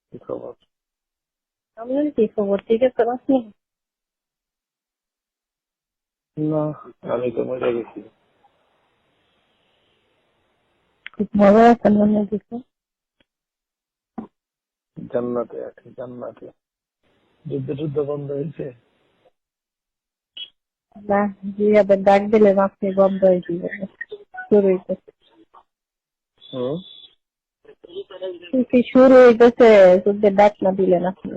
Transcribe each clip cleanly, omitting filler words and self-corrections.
কি খবর? আপনার কি খবর? ঠিক আছে আপনি? না, আমি তো মরে গেছি। খুব মজা আছেন মনে কিছু? জান্নাতে আছি, জান্নাতে। যুদ্ধ বন্ধ হয়েছে? না, জিয়াদের ডাক দিলেন আপনি বন্ধ হয়ে দিবেন, শুরু হইতেছে। হুম? কি শুরু হইতেছে? যুদ্ধের ডাক না দিলেন আপনি,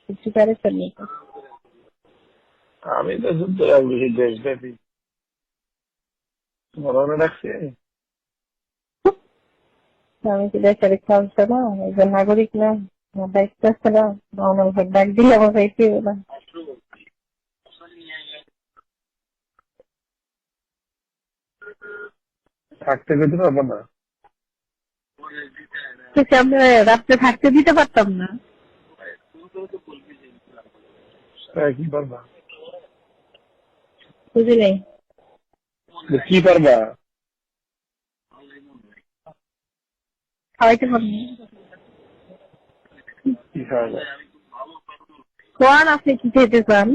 কিছু পারেছেন নি তো? আমি তো যুদ্ধ রাখবি দেশব্যাপী। মরণে রাখছি। আমি কি দেশের খেলছে না, একজন নাগরিক না, আমার দায়িত্ব আছে না? আমার ডাক দিলে আমার যাইতে হবে না? থাকতে পেতে পারবো না। কিছু আমরা রাত্রে থাকতে দিতে পারতাম না? কি পারবা? বুঝি নাই। কি পারবা? খাওয়াইতে পারবো? কি খাওয়া যায়? কোন আপনি কি খেতে চান?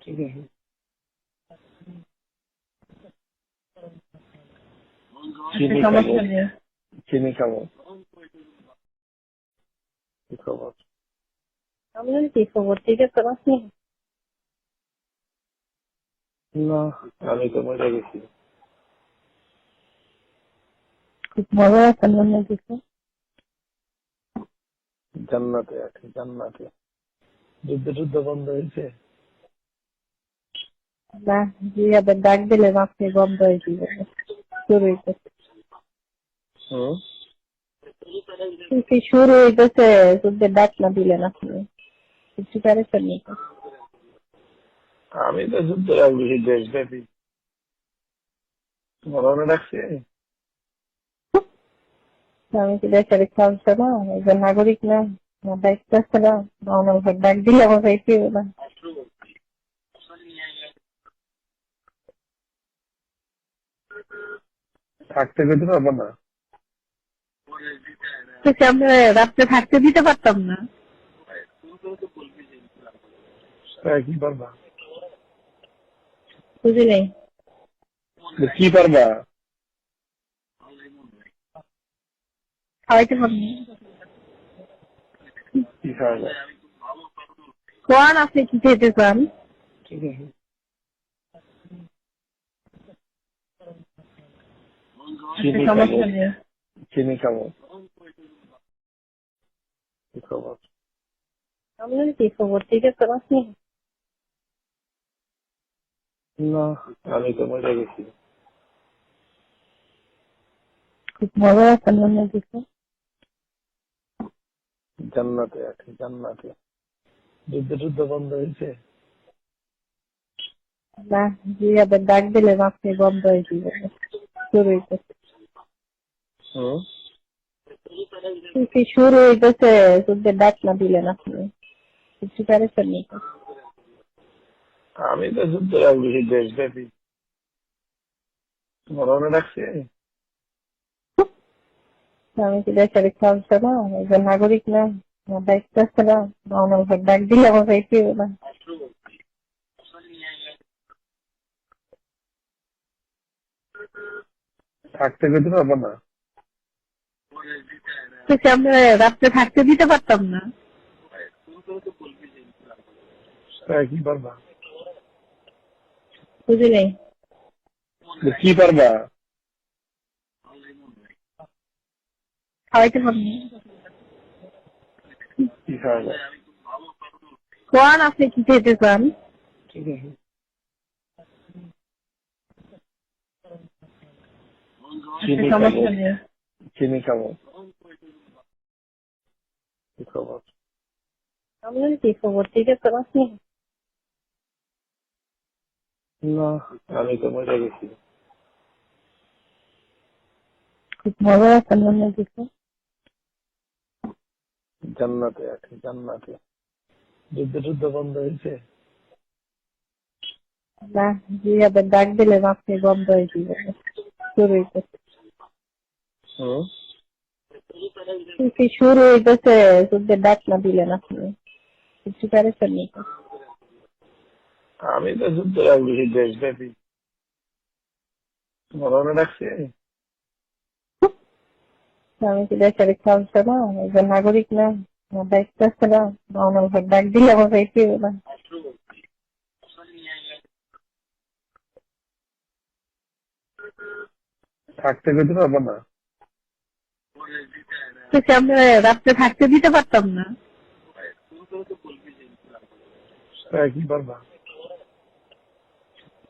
ঠিক আছে, চিনি খাবো, সমস্যা নেই। চিনি খাবো। কি খবর? আপনার কি খবর? ঠিক আছে আপনি? না, আমি তো মরে গেছি। খুব মজা আছেন মনে কিছু? জান্নাতে আছি, জান্নাতে। যুদ্ধ বন্ধ হয়েছে? না, জিয়াদের ডাক দিলেন আপনি বন্ধ হয়ে দিবেন, শুরু হইতেছে। হুম? কি শুরু হইতেছে? যুদ্ধের ডাক না দিলেন আপনি, কিছু পারেছেন নি তো? আমি তো যুদ্ধ রাখবি দেশব্যাপী। মরণে রাখছি। আমি কি দেশের খেলছে না, একজন নাগরিক না, আমার দায়িত্ব আছে না? আমার ডাক দিলে আমার যাইতে হবে না? থাকতে পেতে পারবো না। কিছু আমরা রাত্রে থাকতে দিতে পারতাম না? কি পারবা? বুঝি নাই। কি পারবা? খাওয়াইতে পারবো? কি খাওয়া যায়? কোন আপনি কি খেতে চান? ঠিক আছে, চিনি খাবো, সমস্যা নেই। চিনি খাবো। কি খবর? আপনার কি খবর? ঠিক আছে আপনি? না, আমি তো মরে গেছি। খুব মজা আছেন মনে কিছু? জান্নাতে আছি, জান্নাতে। যুদ্ধ বন্ধ হয়েছে? না, জিয়াদের ডাক দিলেন আপনি বন্ধ হয়ে দিবেন, শুরু হইতেছে। হুম? কি শুরু হইতেছে? যুদ্ধের ডাক না দিলেন আপনি, কিছু পারেছেন নি তো? আমি তো যুদ্ধ রাখবি দেশব্যাপী। মরণে রাখছি। আমি কি দেশের খেলছে না, একজন নাগরিক না, আমার দায়িত্ব আছে না? আমার ডাক দিলে আমার যাইতে হবে না? থাকতে পেতে পারবো না। কিছু আমরা রাত্রে থাকতে দিতে পারতাম না? কি পারবা? বুঝি নাই। কি পারবা? খাওয়াইতে পারবো? কি খাওয়া যায়? কোন আপনি কি খেতে চান? ঠিক আছে, চিনি খাবো, সমস্যা নেই। চিনি খাবো। কি খবর? আপনার কি খবর? ঠিক আছে আপনি? না, আমি তো মরে গেছি। খুব মজা আছেন মনে কিছু? জান্নাতে আছি, জান্নাতে। যুদ্ধ বন্ধ হয়েছে? না, জিয়াদের ডাক দিলেন আপনি বন্ধ হয়ে দিবেন, শুরু হইতেছে। হুম? কি শুরু হইতেছে, যুদ্ধের ডাক না দিলেন আপনি কিছু প্যারেছেন নি তো? আমি তো যুদ্ধ রাখবি দেশব্যাপী মরণে রাখছি। আমি কি দেশের খেলছে না, একজন নাগরিক না, আমার দায়িত্ব আছে না, আমার উপর ডাক দিলে আমার দায়িত্ব না। থাকতে পেতে পারবো না। কিছু আমরা রাত্রে থাকতে দিতে পারতাম না। কি পারবা?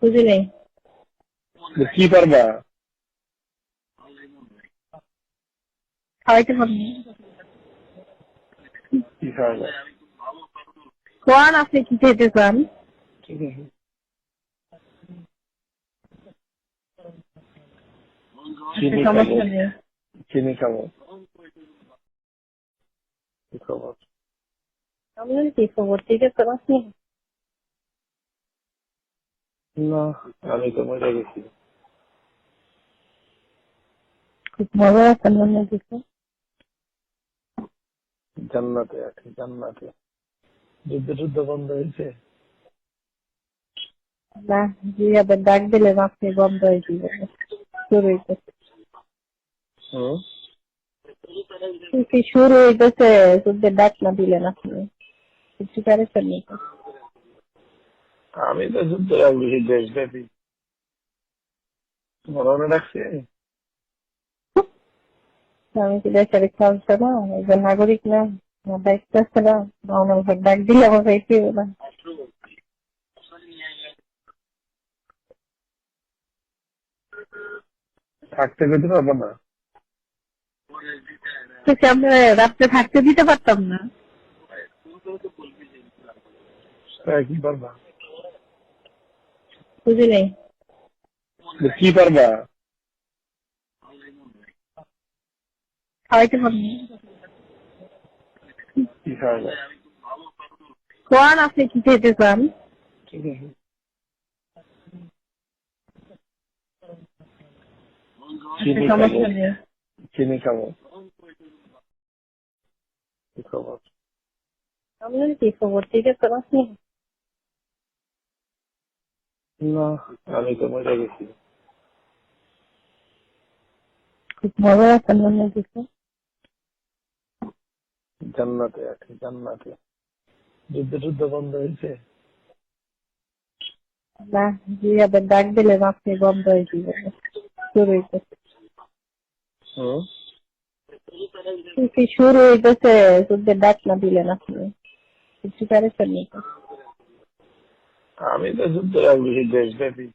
বুঝি নেই। কি পারবা? খাওয়াইতে পারবো। কি খাওয়াবো? কোন আপনি কি খেতে চান? চিনি খাবো, সমস্যা নেই। চিনি খাবো। কি খবর? আপনার কি খবর, ঠিক আছে আপনি? না, আমি তো মরে গেছি। খুব মজা আছেন মনে কিছু। জান্নাতে আছি, জান্নাতে। যুদ্ধ বন্ধ হয়েছে। না, জিয়াদের ডাক দিলে আপনি বন্ধ হয়ে যাবে, শুরু হইতেছে। কি শুরু হইতেছে, যুদ্ধের ডাক না দিলেন আপনি কিছু প্যারেছেন নি তো? আমি তো যুদ্ধ রাখবি দেশব্যাপী মরণে রাখছি। আমি কি দেশের খেলছে না, একজন নাগরিক না, আমার দায়িত্ব আছে না, আমার উপর ডাক দিলে আমার দায়িত্ব না। থাকতে পেতে পারবো না। কিছু আমরা রাত্রে থাকতে দিতে পারতাম না। কি পারবা? বুঝি নেই। কি পারবা? খাওয়াইতে পারবো। কি খাওয়াবো? কোন আপনি কি খেতে চান? চিনি খাবো, সমস্যা নেই। চিনি খাবো। কি খবর? আপনার কি খবর, ঠিক আছে আপনি? না, আমি তো মরে গেছি। খুব মজা আছেন মনে কিছু। জান্নাতে আছি, জান্নাতে। যুদ্ধ বন্ধ হয়েছে। না, জিয়াদের ডাক দিলে আপনি বন্ধ হয়ে যাবে, শুরু হইতেছে। কি শুরু হইতেছে, যুদ্ধের ডাক না দিলেন আপনি কিছু প্যারেছেন নি তো? আমি তো যুদ্ধ রাখবি দেশব্যাপী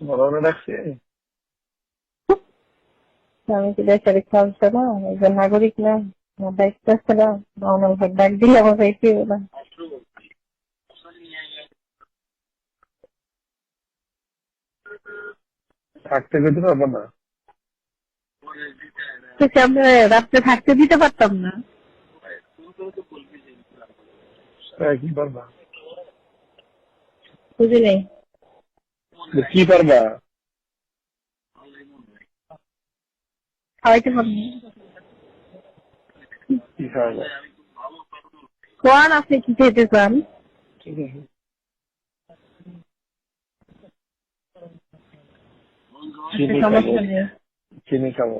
মরণে রাখছি। আমি কি দেশের খেলছে না, একজন নাগরিক না, আমার দায়িত্ব আছে না, আমার উপর ডাক দিলে আমার দায়িত্ব না। থাকতে পেতে পারবো না। কিছু আমরা রাত্রে থাকতে দিতে পারতাম না। কি পারবা? বুঝি নেই। কি পারবা? খাওয়াইতে পারবো। কি খাওয়াবো? কোন আপনি কি খেতে চান? চিনি খাবো, সমস্যা নেই। চিনি খাবো।